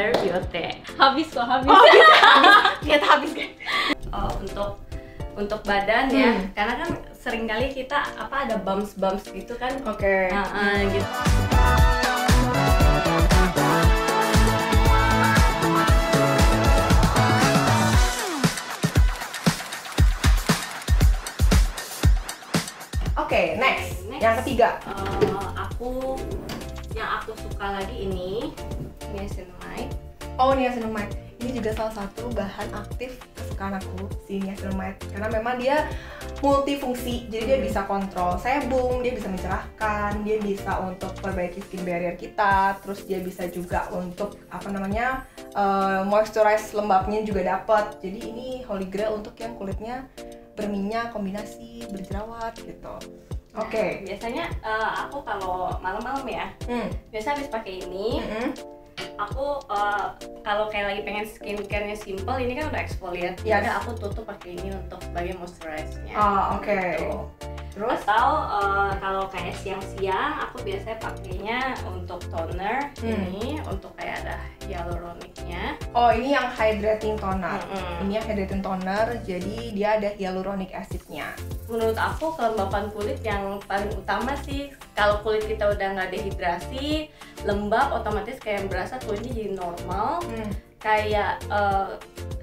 Color Beauty. Habis kok, habis. Oh, kita habis kan? Untuk badan ya, karena kan sering kali kita ada bumps gitu kan. Oke. Gitu. Oke, next. Yang ketiga. Yang aku suka lagi ini niacinamide. Oh, niacinamide. Ini juga salah satu bahan aktif kesukaan aku, si niacinamide. Karena memang dia multifungsi, jadi dia bisa kontrol sebum, dia bisa mencerahkan, dia bisa untuk perbaiki skin barrier kita, terus dia bisa juga untuk moisturize lembabnya juga dapat. Jadi ini holy grail untuk yang kulitnya berminyak, kombinasi, berjerawat gitu. Oke. Biasanya aku kalau malam-malam ya, biasa habis pakai ini, aku kalau kayak lagi pengen skincare-nya simple, ini kan udah exfoliate, jadi aku tutup pakai ini untuk sebagai moisturize-nya. Oke. Gitu. Terus? Atau kalau kayak siang-siang, aku biasanya pakainya untuk toner, ini untuk kayak ada hyaluronic-nya. Oh, ini yang hydrating toner. Ini yang hydrating toner, jadi dia ada hyaluronic acid-nya. Menurut aku kelembapan kulit yang paling utama sih, kalau kulit kita udah nggak dehidrasi, lembab, otomatis kayak berasa kulitnya jadi normal, kayak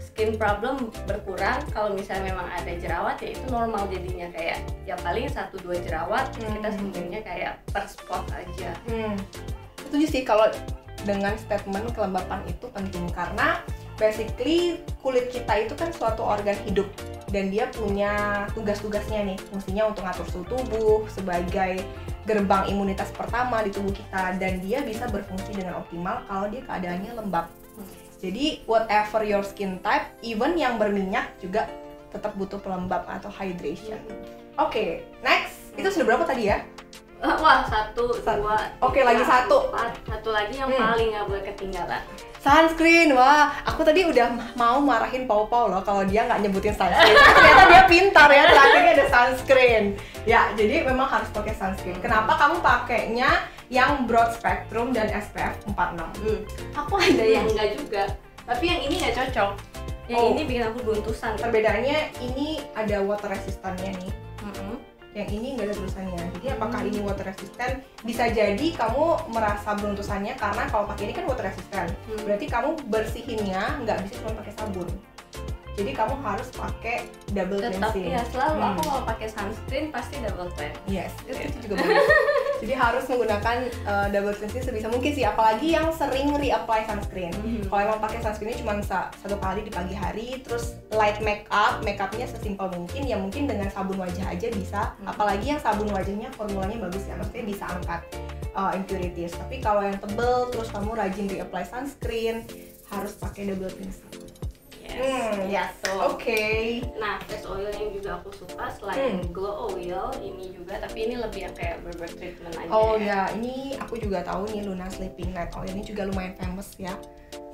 skin problem berkurang. Kalau misalnya memang ada jerawat ya itu normal jadinya, kayak ya paling 1-2 jerawat kita sembuhnya kayak per spot aja. Setuju sih kalau dengan statement kelembapan itu penting, karena basically kulit kita itu kan suatu organ hidup dan dia punya tugas-tugasnya nih, fungsinya untuk ngatur suhu tubuh sebagai gerbang imunitas pertama di tubuh kita, dan dia bisa berfungsi dengan optimal kalau dia keadaannya lembab. Jadi whatever your skin type, even yang berminyak juga tetap butuh pelembab atau hydration. Oke, next. Itu sudah berapa tadi ya? Wah, 1, 2, Oke, lagi 1. 4. Satu lagi yang paling nggak boleh ketinggalan. Sunscreen. Wah, aku tadi udah mau marahin Pau loh kalau dia nggak nyebutin sunscreen. Ternyata dia pintar ya, terakhirnya ada sunscreen. Ya, jadi memang harus pakai sunscreen. Kenapa kamu pakainya yang broad spectrum dan SPF 46? Aku ada yang enggak juga, tapi yang ini nggak cocok. Yang ini bikin aku buntusan. Perbedaannya ini ada water resistance-nya nih. Yang ini nggak ada tulisannya. Jadi apakah ini water resistant? Bisa jadi kamu merasa beruntusannya karena kalau pakai ini kan water resistant. Berarti kamu bersihinnya nggak bisa cuma pakai sabun. Jadi kamu harus pakai double cleansing. Tetap ya, selalu aku kalau pakai sunscreen pasti double cleanse. Yes, itu juga bagus. Jadi harus menggunakan double cleansing sebisa mungkin sih, apalagi yang sering reapply sunscreen. Kalau emang pakai sunscreennya cuma satu kali di pagi hari, terus light makeupnya sesimpel mungkin, ya mungkin dengan sabun wajah aja bisa. Apalagi yang sabun wajahnya formulanya bagus ya, maksudnya bisa angkat impurities. Tapi kalau yang tebel terus kamu rajin reapply sunscreen, harus pakai double cleansing. Yes. Oke. Nah, face oil yang juga aku suka selain glow oil ini juga, tapi ini lebih yang kayak berber treatment aja. Oh ya, ini aku juga tahu nih, Luna Sleeping Night Oil ini juga lumayan famous ya.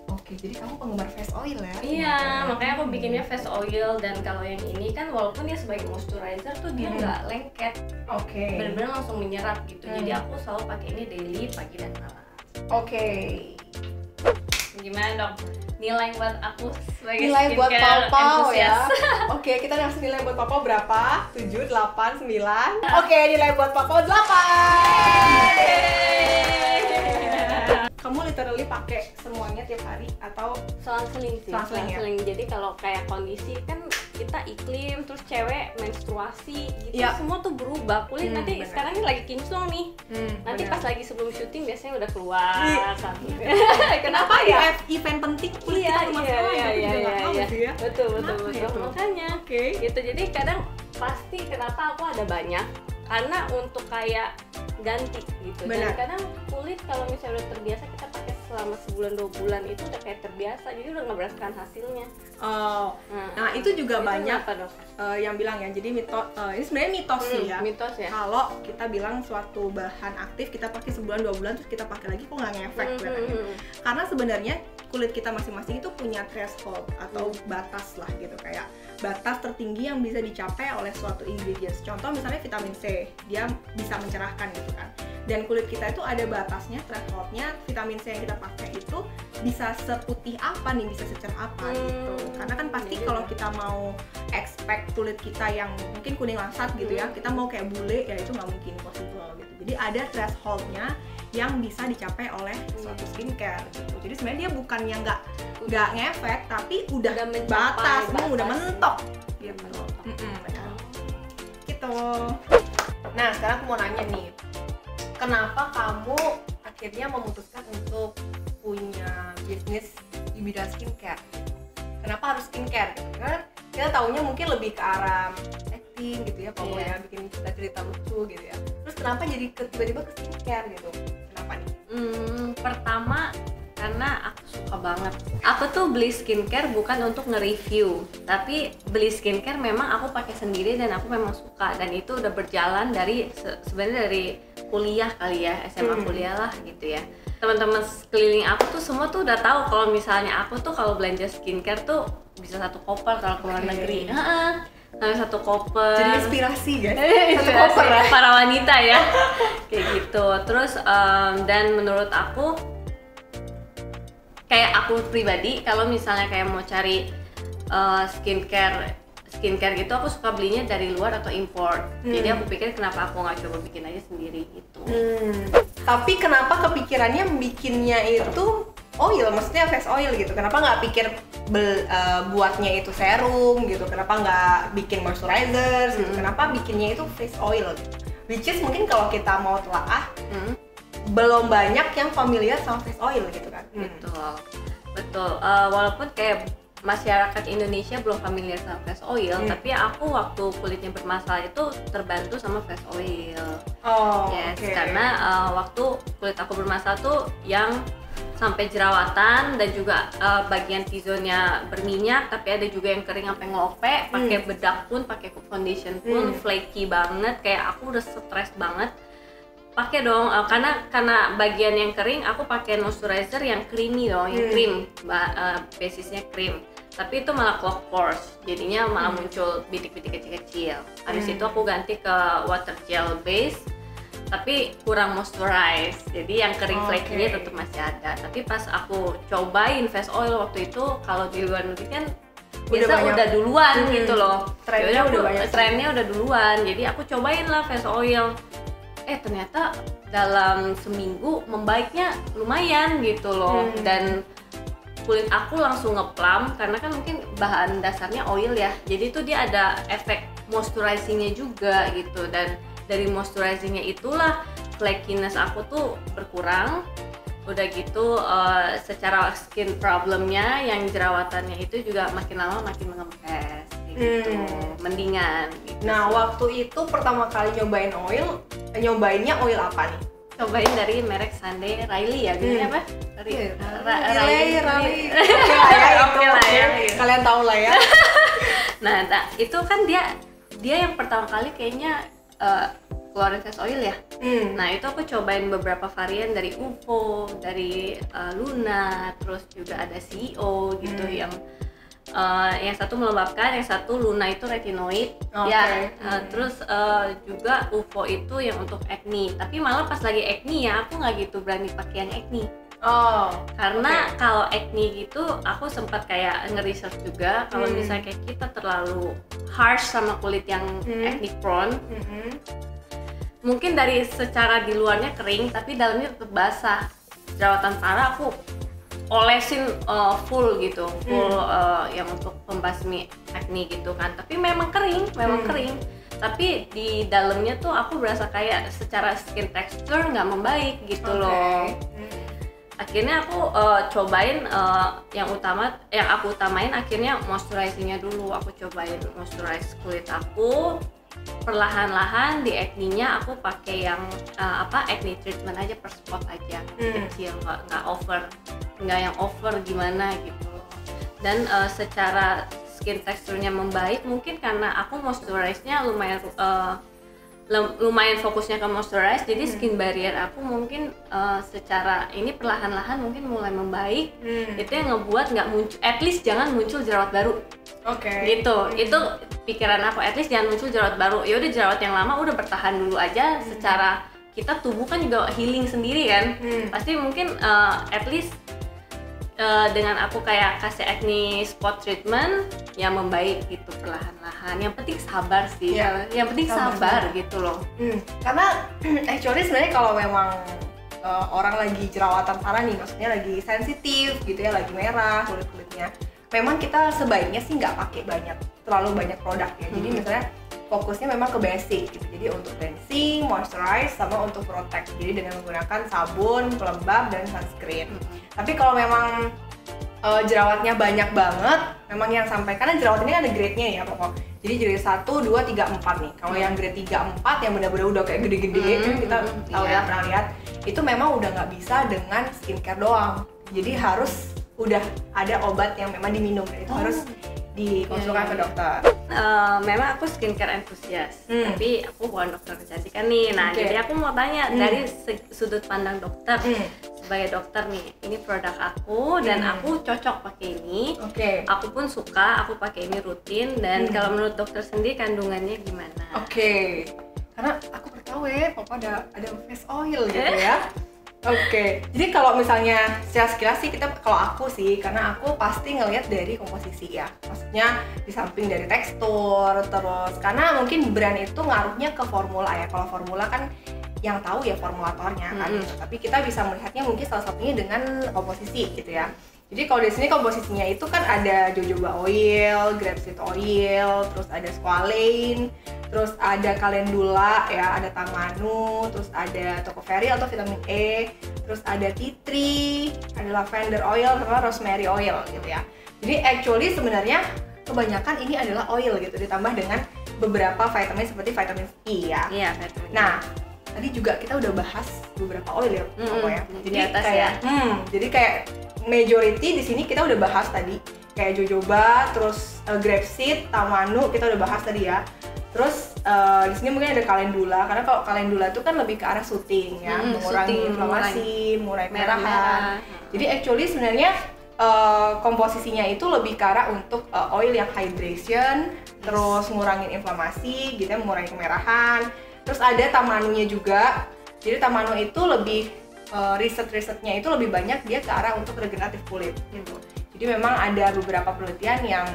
Oke, jadi kamu penggemar face oil ya? Iya, makanya aku bikinnya face oil. Dan kalau yang ini kan walaupun dia sebagai moisturizer tuh dia nggak lengket. Oke. Bener-bener langsung menyerap gitu. Jadi aku selalu pakai ini daily pagi dan malam. Oke. Gimana dong? Nilai buat aku sebagai nilai buat Pau ya. enthusiast. Oke, kita ngasih nilai buat Pau berapa? 7, 8, 9. Oke, nilai buat Pau 8. Kamu literally pakai semuanya tiap hari atau Selang-seling sih. Selang-seling ya? Jadi kalau kayak kondisi kan kita iklim, terus cewek menstruasi gitu, Iya. semua tuh berubah. Kulit nanti bener. sekarang ini lagi kinclong nih. Nanti bener. pas lagi sebelum syuting biasanya udah keluar. Kenapa ya? Event penting kulit kita bermasalah ya? Aku juga nggak tahu sih ya. Betul. itu? Makanya gitu. Jadi kadang pasti kenapa aku ada banyak, karena untuk kayak ganti gitu. Benar. Dan kadang kulit kalau misalnya udah terbiasa kita pakai selama sebulan 2 bulan itu udah kayak terbiasa, jadi udah nggak merasakan hasilnya. Nah itu juga itu banyak kenapa, Dok? yang bilang ya. Jadi ini sebenarnya mitos sih ya. Mitos ya. Kalau kita bilang suatu bahan aktif kita pakai sebulan 2 bulan terus kita pakai lagi kok nggak ngefek katanya. Karena sebenarnya kulit kita masing-masing itu punya threshold atau batas lah gitu, kayak batas tertinggi yang bisa dicapai oleh suatu ingredients. Contoh misalnya vitamin C, dia bisa mencerahkan gitu kan. dan kulit kita itu ada batasnya, thresholdnya, vitamin C yang kita pakai itu bisa seputih apa nih, bisa secerah apa gitu. Karena kan pasti kalau kita mau expect kulit kita yang mungkin kuning langsat gitu ya, kita mau kayak bule ya itu nggak mungkin possible gitu. Jadi ada thresholdnya yang bisa dicapai oleh suatu skincare gitu. Jadi sebenarnya dia bukannya nggak ngefek, tapi udah batas, udah mentok gitu. Gitu. Nah sekarang aku mau nanya nih, kenapa kamu akhirnya memutuskan untuk punya bisnis di bidang skincare? Kenapa harus skincare? Karena kita taunya mungkin lebih ke arah acting gitu ya, kamu ya bikin cerita lucu gitu ya. Terus kenapa jadi tiba-tiba ke skincare gitu? Kenapa nih? Pertama karena aku suka banget. Aku tuh beli skincare bukan untuk nge-review, tapi beli skincare memang aku pakai sendiri dan aku memang suka, dan itu udah berjalan dari sebenarnya dari kuliah kali ya, SMA kuliah lah gitu ya. Teman-teman sekeliling aku tuh semua tuh udah tahu kalau misalnya aku tuh kalau belanja skincare tuh bisa 1 koper kalau ke luar negeri. Sampai 1 koper. Jadi inspirasi kan? 1 koper para wanita ya. Kayak gitu. Terus dan menurut aku kayak aku pribadi kalau misalnya kayak mau cari skincare gitu, aku suka belinya dari luar atau import. Jadi aku pikir kenapa aku nggak coba bikin aja sendiri gitu. Tapi kenapa kepikirannya bikinnya itu oil, maksudnya face oil gitu? Kenapa nggak pikir buatnya itu serum gitu? Kenapa nggak bikin moisturizer gitu? Kenapa bikinnya itu face oil? Which is mungkin kalau kita mau telaah, belum banyak yang familiar sama face oil gitu kan? Betul. Walaupun kayak masyarakat Indonesia belum familiar sama face oil, tapi aku waktu kulitnya bermasalah itu terbantu sama face oil. Karena waktu kulit aku bermasalah tuh yang sampai jerawatan dan juga bagian T-zone-nya berminyak, tapi ada juga yang kering sampai ngelope, pakai bedak pun, pakai foundation pun flaky banget, kayak aku udah stres banget. Pakai dong, karena bagian yang kering aku pakai moisturizer yang creamy dong, yang cream, basisnya cream. Tapi itu malah clog pores, jadinya malah muncul bintik-bintik kecil-kecil. Habis itu aku ganti ke water gel base, tapi kurang moisturize, jadi yang kering flaky-nya tetap masih ada. Tapi pas aku cobain face oil waktu itu, kalau di luar negeri kan biasa udah duluan gitu loh, trennya udah duluan. Jadi aku cobain lah face oil. Ternyata dalam seminggu membaiknya lumayan gitu loh, dan kulit aku langsung ngeplam karena kan mungkin bahan dasarnya oil ya, jadi itu dia ada efek moisturizingnya juga gitu, dan dari moisturizingnya itulah flakiness aku tuh berkurang. Udah gitu secara skin problemnya yang jerawatannya itu juga makin lama makin mengempes gitu, mendingan gitu. Nah waktu itu pertama kali nyobainnya oil apa nih? Cobain dari merek Sunday Riley ya, bilangnya apa? Riley. Oke lah ya. Kalian tahu lah ya. Nah, itu kan dia yang pertama kali kayaknya keluarin face oil ya. Nah, itu aku cobain beberapa varian dari UFO, dari Luna, terus juga ada CEO gitu yang satu melembabkan, yang satu Luna itu retinoid, terus juga UFO itu yang untuk acne. Tapi malah pas lagi acne ya aku nggak gitu berani pakai yang acne. Karena kalau acne gitu aku sempat kayak nge-research juga kalau misalnya kayak kita terlalu harsh sama kulit yang acne prone, mungkin dari secara di luarnya kering tapi dalamnya tetap basah. Jerawatan parah aku olesin full yang untuk pembasmi acne gitu kan, tapi memang kering, tapi di dalamnya tuh aku berasa kayak secara skin texture nggak membaik gitu loh. Akhirnya aku cobain yang aku utamain akhirnya moisturizingnya dulu. Aku cobain moisturize kulit aku, perlahan-lahan di acne-nya aku pakai yang acne treatment aja per spot aja, kecil, nggak yang over gimana gitu. Dan secara skin teksturnya membaik mungkin karena aku moisturize-nya lumayan fokusnya ke moisturize, jadi skin barrier aku mungkin secara ini perlahan-lahan mungkin mulai membaik. Itu yang ngebuat nggak muncul, at least jangan muncul jerawat baru. Gitu. Itu pikiran aku, at least jangan muncul jerawat baru. Ya udah jerawat yang lama udah bertahan dulu aja secara kita tubuh kan juga healing sendiri kan. Pasti mungkin at least dengan aku kayak kasih acne spot treatment yang membaik gitu perlahan-lahan. Yang penting sabar sih. Yang penting sabar gitu loh. Karena actually sebenarnya kalau memang orang lagi jerawatan parah nih, maksudnya lagi sensitif gitu ya, lagi merah kulitnya, memang kita sebaiknya sih nggak pakai terlalu banyak produk ya. Jadi misalnya fokusnya memang ke basic gitu. Jadi untuk cleansing, moisturize, sama untuk protect. Jadi dengan menggunakan sabun, pelembab, dan sunscreen. Tapi kalau memang jerawatnya banyak banget, memang yang sampai, karena jerawat ini ada grade-nya ya pokok. Jadi grade 1, 2, 3, 4 nih. Kalau yang grade 3, 4 yang benar-benar udah kayak gede-gede, kan kita tahu ya, pernah lihat, itu memang udah nggak bisa dengan skincare doang. Jadi harus udah ada obat yang memang diminum, dan itu harus dikonsultasi ke dokter. Memang aku skincare enthusiast, tapi aku bukan dokter kecantikan nih. Nah, jadi aku mau tanya dari sudut pandang dokter, sebagai dokter nih, ini produk aku dan aku cocok pakai ini. Aku pun suka, aku pakai ini rutin. Dan kalau menurut dokter sendiri kandungannya gimana? Karena aku pertahu ya, papa ada face oil gitu ya. Jadi kalau misalnya secara sekilas sih kalau aku sih, karena aku pasti ngelihat dari komposisi ya. Maksudnya di samping dari tekstur, terus karena mungkin brand itu ngaruhnya ke formula ya. Kalau formula kan yang tahu ya formulatornya kan gitu. Tapi kita bisa melihatnya mungkin salah satunya dengan komposisi gitu ya. Jadi kalau di sini komposisinya itu kan ada jojoba oil, grapeseed oil, terus ada squalane, terus ada calendula ya, ada tamanu, terus ada tocopherol atau vitamin E, terus ada tea tree, ada lavender oil, sama rosemary oil gitu ya. Jadi actually sebenarnya kebanyakan ini adalah oil gitu, ditambah dengan beberapa vitamin seperti vitamin E ya. Iya, vitamin. Nah, tadi juga kita udah bahas beberapa oil ya, pokoknya. Jadi atas kayak, jadi kayak majority di sini kita udah bahas tadi, kayak jojoba, terus grapeseed, tamanu kita udah bahas tadi ya. Terus di sini mungkin ada calendula, karena kalau calendula itu kan lebih ke arah soothing ya, mengurangi inflamasi, mengurangi kemerahan. Jadi actually sebenarnya komposisinya itu lebih ke arah untuk oil yang hydration, terus ngurangin inflamasi, gitu ya, mengurangi kemerahan. Terus ada tamanunya juga. Jadi tamanu itu lebih riset-risetnya itu lebih banyak dia ke arah untuk regeneratif kulit gitu. Jadi memang ada beberapa penelitian yang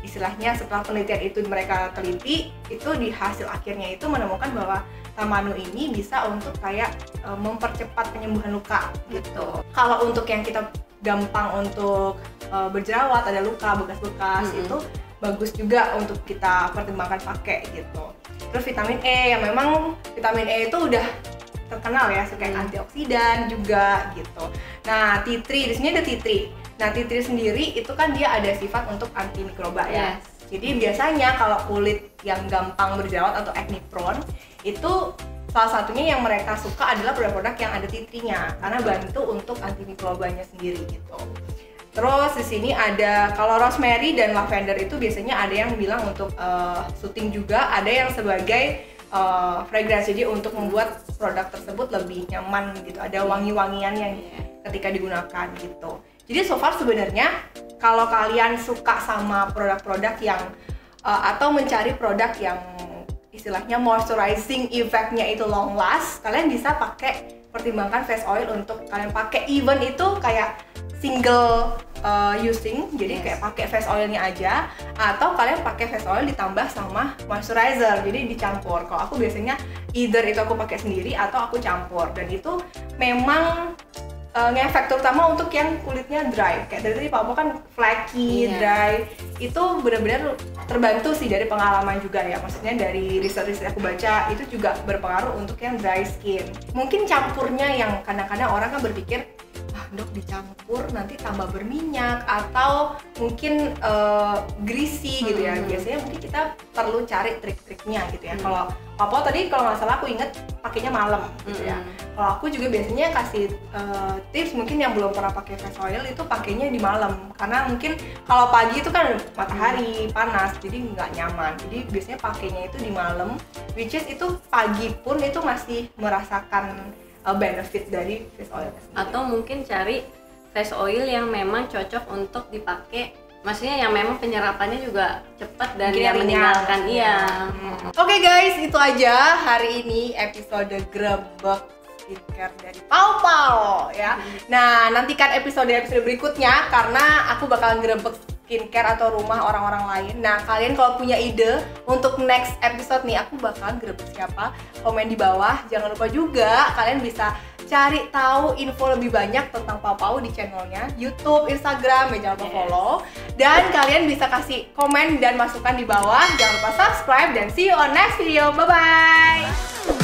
istilahnya setelah penelitian itu mereka teliti, itu di hasil akhirnya itu menemukan bahwa tamanu ini bisa untuk kayak mempercepat penyembuhan luka gitu. Kalau untuk yang kita gampang untuk berjerawat, ada luka, bekas-bekas, itu bagus juga untuk kita pertimbangkan pakai gitu. Terus vitamin E, yang memang vitamin E itu udah terkenal ya sebagai antioksidan juga gitu. Nah, tea tree, di sini ada tea tree. Nah, tea tree sendiri itu kan dia ada sifat untuk antimikroba ya. Jadi biasanya kalau kulit yang gampang berjerawat atau acne prone, itu salah satunya yang mereka suka adalah produk-produk yang ada tea tree-nya karena bantu untuk antimikrobanya sendiri gitu. Terus di sini ada, kalau rosemary dan lavender itu biasanya ada yang bilang untuk soothing juga, ada yang sebagai fragrance, jadi untuk membuat produk tersebut lebih nyaman gitu, ada wangi-wangian yang ketika digunakan gitu. Jadi so far sebenarnya kalau kalian suka sama produk-produk yang atau mencari produk yang istilahnya moisturizing effect-nya itu long last, kalian bisa pertimbangkan face oil untuk kalian pakai, even itu kayak single using, jadi kayak pakai face oilnya aja, atau kalian pakai face oil ditambah sama moisturizer, jadi dicampur. Kalau aku biasanya either itu aku pakai sendiri atau aku campur, dan itu memang ngefek terutama untuk yang kulitnya dry. Kayak dari tadi Papa kan flaky, dry, itu benar-benar terbantu sih dari pengalaman juga ya. Maksudnya dari riset-riset aku baca itu juga berpengaruh untuk yang dry skin. Mungkin campurnya yang kadang-kadang orang kan berpikir, dok dicampur nanti tambah berminyak atau mungkin greasy gitu ya. Biasanya mungkin kita perlu cari trik-triknya gitu ya. Kalau Papa tadi kalau nggak salah aku inget pakainya malam gitu ya. Kalau aku juga biasanya kasih tips mungkin yang belum pernah pakai face oil itu pakainya di malam, karena mungkin kalau pagi itu kan matahari panas jadi nggak nyaman. Jadi biasanya pakainya itu di malam, which is itu pagi pun itu masih merasakan benefit dari face oil sendiri. Atau mungkin cari face oil yang memang cocok untuk dipakai maksudnya yang memang penyerapannya juga cepat dan Mungkin yang ringan. meninggalkan Oke guys, itu aja hari ini episode Grebek Skincare dari Pau Pau ya. Nah, nantikan episode berikutnya karena aku bakalan grebek skincare atau rumah orang-orang lain. Nah, kalian kalau punya ide untuk next episode nih, aku bakalan grebek siapa? Komen di bawah. Jangan lupa juga kalian bisa cari tahu info lebih banyak tentang Pau Pau di channelnya YouTube, Instagram, ya jangan lupa follow. Dan kalian bisa kasih komen dan masukan di bawah. Jangan lupa subscribe dan see you on next video. Bye bye.